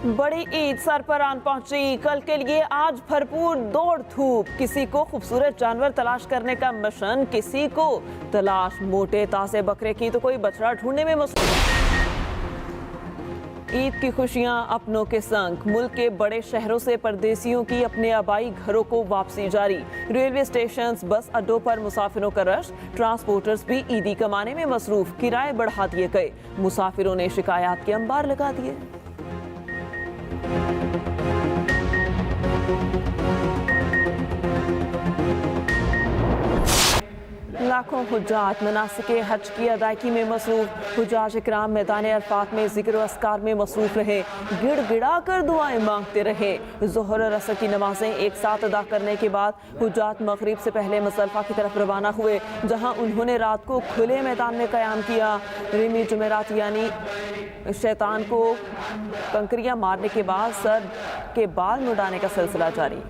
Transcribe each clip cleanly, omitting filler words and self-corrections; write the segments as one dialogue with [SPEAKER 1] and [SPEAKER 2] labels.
[SPEAKER 1] बड़ी ईद सर पर आन पहुंची। कल के लिए आज भरपूर दौड़ धूप। किसी को खूबसूरत जानवर तलाश करने का मिशन, किसी को तलाश मोटे ताजे बकरे की, तो कोई बछड़ा ढूंढने में मसरूफ। ईद की खुशियां अपनों के संग। मुल्क के बड़े शहरों से परदेसियों की अपने आबाई घरों को वापसी जारी। रेलवे स्टेशन, बस अड्डों पर मुसाफिरों का रश। ट्रांसपोर्टर्स भी ईदी कमाने में मसरूफ। किराए बढ़ा दिए गए। मुसाफिरों ने शिकायत के अंबार लगा दिए। लाखों हुज्जाज मनासिके हज की अदायगी में मसरूफ। हुज्जाज इकराम मैदान अरफात में जिक्र अस्कार में मसरूफ रहे। गिड़गिड़ा कर दुआएं मांगते रहे। ज़ोहर और असर की नमाजें एक साथ अदा करने के बाद हुज्जाज मगरिब से पहले मुज़दलिफ़ा की तरफ रवाना हुए, जहां उन्होंने रात को खुले मैदान में क़याम किया। रिमी जुमेरात यानी शैतान को कंकरियां मारने के बाद सर के बाल मुड़ाने का सिलसिला जारी।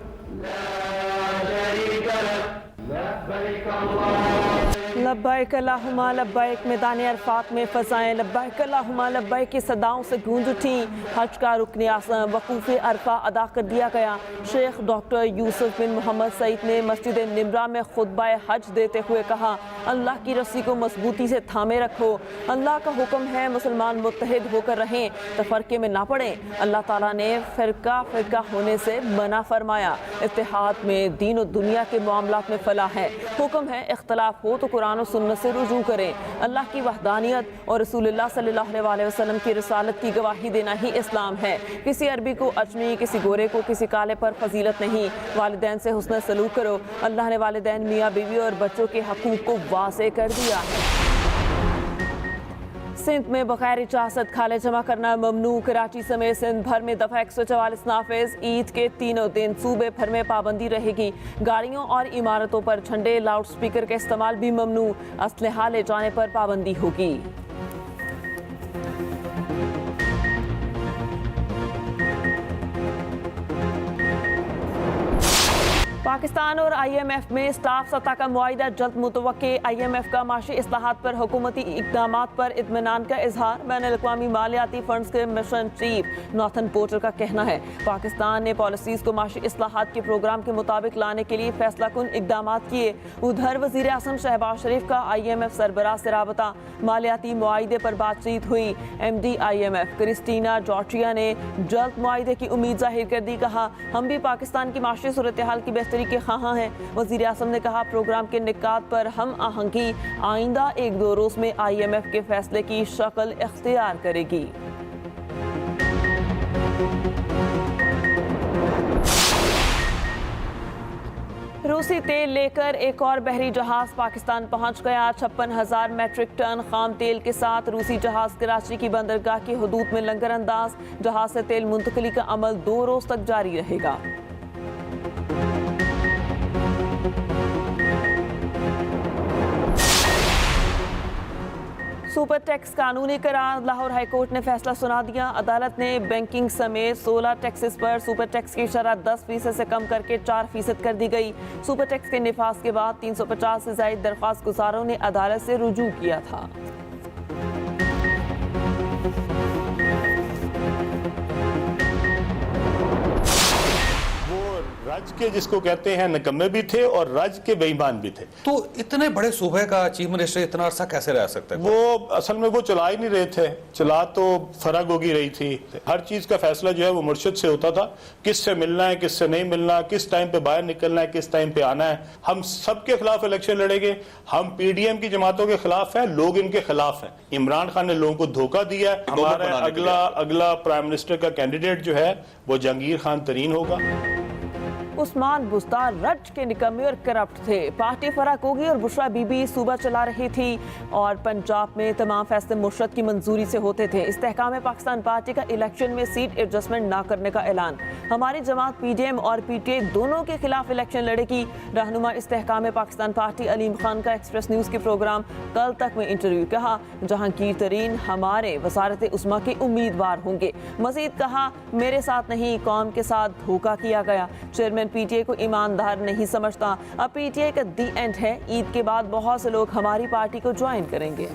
[SPEAKER 1] लब्बैक अल्लाहुम्मा लब्बैक मैदान अरफात में फ़ज़ाएं लब्बैक अल्लाहुम्मा लब्बैक की सदाओं से गूंज उठी। हज का रुकन आज़म वक़ूफ़ अरफा अदा कर दिया गया। शेख डॉक्टर यूसुफ बिन मोहम्मद सईद ने मस्जिद निमरा में खुतबा हज देते हुए कहा, अल्लाह की रस्सी को मजबूती से थामे रखो। अल्लाह का हुक्म है मुसलमान मुत्तहिद होकर रहें, तफरके में ना पड़ें। अल्लाह ताला ने फ़िरका फ़िरका होने से मना फरमाया। इत्तेहाद में दीन और दुनिया के मामलात में फलाह है। हुक्म है इख्तलाफ हो तो कुरान और सुन्नत से रुजू करें। अल्लाह की वहदानियत और रसूलुल्लाह सल्लल्लाहु अलैहि वसल्लम की रिसालत की गवाही देना ही इस्लाम है। किसी अरबी को अजमी, किसी गोरे को किसी काले पर फजीलत नहीं। वालिदैन से हुस्न सलूक करो। अल्लाह ने वालिदैन, मियाँ बीवी और बच्चों के हकूक़ को वाज़े कर दिया है। सिंध में बगैर इजाज़त खाले जमा करना ममनू। कराची समेत सिंध भर में दफ़ा 144 नाफिज। ईद के तीनों दिन सूबे भर में पाबंदी रहेगी। गाड़ियों और इमारतों पर झंडे, लाउड स्पीकर का इस्तेमाल भी ममनू। असलहा ले जाने पर पाबंदी होगी। पाकिस्तान और IMF में स्टाफ सतह का मुआहिदा जल्द मुतवक्के। IMF का माशी इस्लाहात पर हुकूमती इक़दामात पर इत्मीनान का इजहार। बैनुल-अक़वामी मालियाती फंड्स के मिशन चीफ नॉर्थन पोर्टर का कहना है, पाकिस्तान ने पॉलिसीज़ को माशी इस्लाहात के प्रोग्राम के मुताबिक लाने के लिए फैसला कुन इक़दामात किए। उधर वज़ीर आज़म शहबाज शरीफ का IMF सरबराह से राबता। मालियाती मुआहिदे पर बातचीत हुई। MD IMF क्रिस्टीना जॉर्जिया ने जल्द मुआहिदे की उम्मीद जाहिर कर दी। कहा, हम भी पाकिस्तान की माशी सूरत हाल की बेहतरी के ख़्वाहां हैं। वज़ीर आज़म ने कहा, प्रोग्राम के निकात पर हम आहंगी आइंदा 1-2 रोज़ में IMF के फैसले की शक्ल इख्तियार करेगी। रूसी तेल लेकर एक और बहरी जहाज पाकिस्तान पहुंच गया। 56,000 मैट्रिक टन खाम तेल के साथ रूसी जहाज कराची की बंदरगाह की हदूद में लंगर अंदाज। जहाज से तेल मुंतकली का अमल 2 रोज़ तक जारी रहेगा। सुपर टैक्स कानूनी करार। लाहौर हाई कोर्ट ने फैसला सुना दिया। अदालत ने बैंकिंग समेत 16 टैक्सेस पर सुपर टैक्स की शरह 10% से कम करके 4% कर दी गई। सुपर टैक्स के निफाज के बाद 350 से ज़ायद दरख्वास्त गुजारों ने अदालत से रुजू किया था।
[SPEAKER 2] रज के जिसको कहते हैं नकम्मे भी थे और रज के बेईमान भी थे।
[SPEAKER 3] तो इतने बड़े सूबे का चीफ मिनिस्टर इतना अरसा कैसे रह सकते हैं?
[SPEAKER 2] वो असल में वो चला ही नहीं रहे थे। चला तो फराग होगी रही थी। हर चीज का फैसला जो है वो मुर्शिद से होता था। किससे मिलना है, किससे नहीं मिलना, किस टाइम पे बाहर निकलना है, किस टाइम पे आना है। हम सबके खिलाफ इलेक्शन लड़ेंगे। हम PDM की जमातों के खिलाफ हैं, लोग इनके खिलाफ हैं। इमरान खान ने लोगों को धोखा दिया है। हमारा अगला प्राइम मिनिस्टर का कैंडिडेट जो है वो जहांगीर खान तरीन होगा।
[SPEAKER 1] उस्मान बुस्तार रज के निकम्मे और करप्ट थे। पार्टी फराक होगी और बुशरा बीबी सूबा चला रही थी और पंजाब में तमाम फैसले मुर्शद की मंजूरी से होते थे। इस्तेहकाम पाकिस्तान पार्टी का इलेक्शन में सीट एडजस्टमेंट ना करने का ऐलान। हमारी जमात PDM और PTI दोनों के खिलाफ इलेक्शन लड़ेगी। रहनुमा इस्तेहकाम पाकिस्तान पार्टी अलीम खान का एक्सप्रेस न्यूज़ के प्रोग्राम कल तक में इंटरव्यू। कहा, जहांगीर तरीन हमारे वजारत उस्मा के उम्मीदवार होंगे। मजीद कहा, मेरे साथ नहीं कौम के साथ धोखा किया गया। चेयरमैन PTI को ईमानदार नहीं समझता। अब PTI का दी एंड है। ईद के बाद बहुत से लोग हमारी पार्टी को ज्वाइन करेंगे।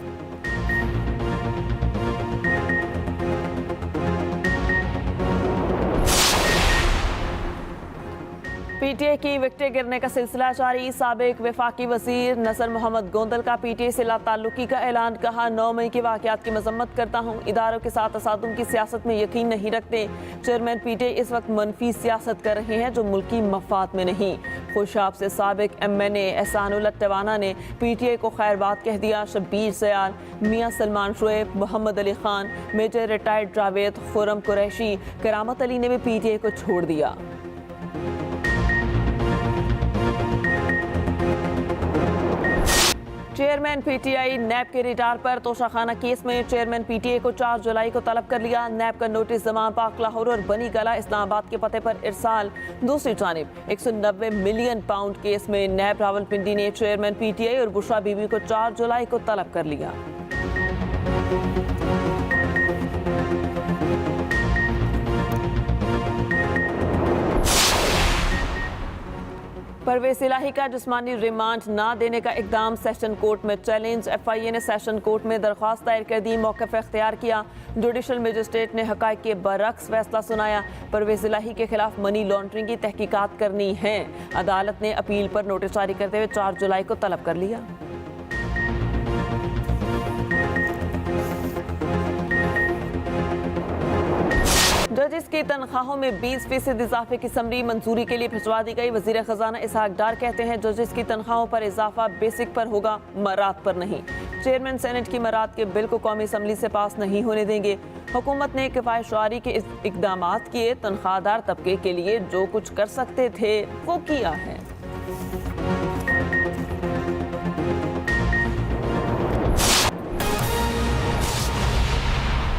[SPEAKER 1] पीटीआई की विकेटें गिरने का सिलसिला जारी। साबिक वफाकी वजीर नसर मोहम्मद गोंदल का पीटीआई से लाताल्लुकी का ऐलान। कहा 9 मई के वाकयात की मजम्मत करता हूँ, इदारों के साथ तसादुम की सियासत में यकीन नहीं रखते। चेयरमैन पीटीआई इस वक्त मनफी सियासत कर रहे हैं जो मुल्की मफाद में नहीं। खुशाब से साबिक MNA एहसानुल्लाह टवाना ने पीटीआई को खैरबाद कह दिया। शब्बीर सयाल, मियाँ सलमान शुएब, मोहम्मद अली खान, मेजर रिटायर्ड जावेद, खुरम कुरैशी, करामत अली ने भी पीटीआई को छोड़ दिया। चेयरमैन पीटीआई नैब के रिटायर पर तोशाखाना केस में चेयरमैन पीटीआई को 4 जुलाई को तलब कर लिया। नैब का नोटिस जमान पाक लाहौर और बनी गला इस्लामाबाद के पते पर इरसाल। दूसरी जानिब 190 मिलियन पाउंड केस में नैब रावलपिंडी ने चेयरमैन पीटीआई और बुशरा बीबी को 4 जुलाई को तलब कर लिया। परवेज इलाही का जिस्मानी रिमांड ना देने का इकदाम सेशन कोर्ट में चैलेंज। FIA ने सेशन कोर्ट में दरख्वास्त दायर कर दी, मौक़िफ़ इख्तियार किया। जुडिशल मजिस्ट्रेट ने हक़ाइक़ के बरक्स फैसला सुनाया। परवेज इलाही के खिलाफ मनी लॉन्ड्रिंग की तहकीकात करनी है। अदालत ने अपील पर नोटिस जारी करते हुए 4 जुलाई को तलब कर लिया। जजेस की तनख्वाहों में 20% इजाफे की समरी मंजूरी के लिए भिजवा दी गई। वजीर खजाना इसहाक डार कहते हैं जजेस की तनख्वाहों पर इजाफा बेसिक पर होगा, मरात पर नहीं। चेयरमैन सेनेट की मरात के बिल को कौमी असम्बली से पास नहीं होने देंगे। हुकूमत ने किफायत शुआरी के इकदाम किए, तनख्वाहदार तबके के लिए जो कुछ कर सकते थे वो किया है।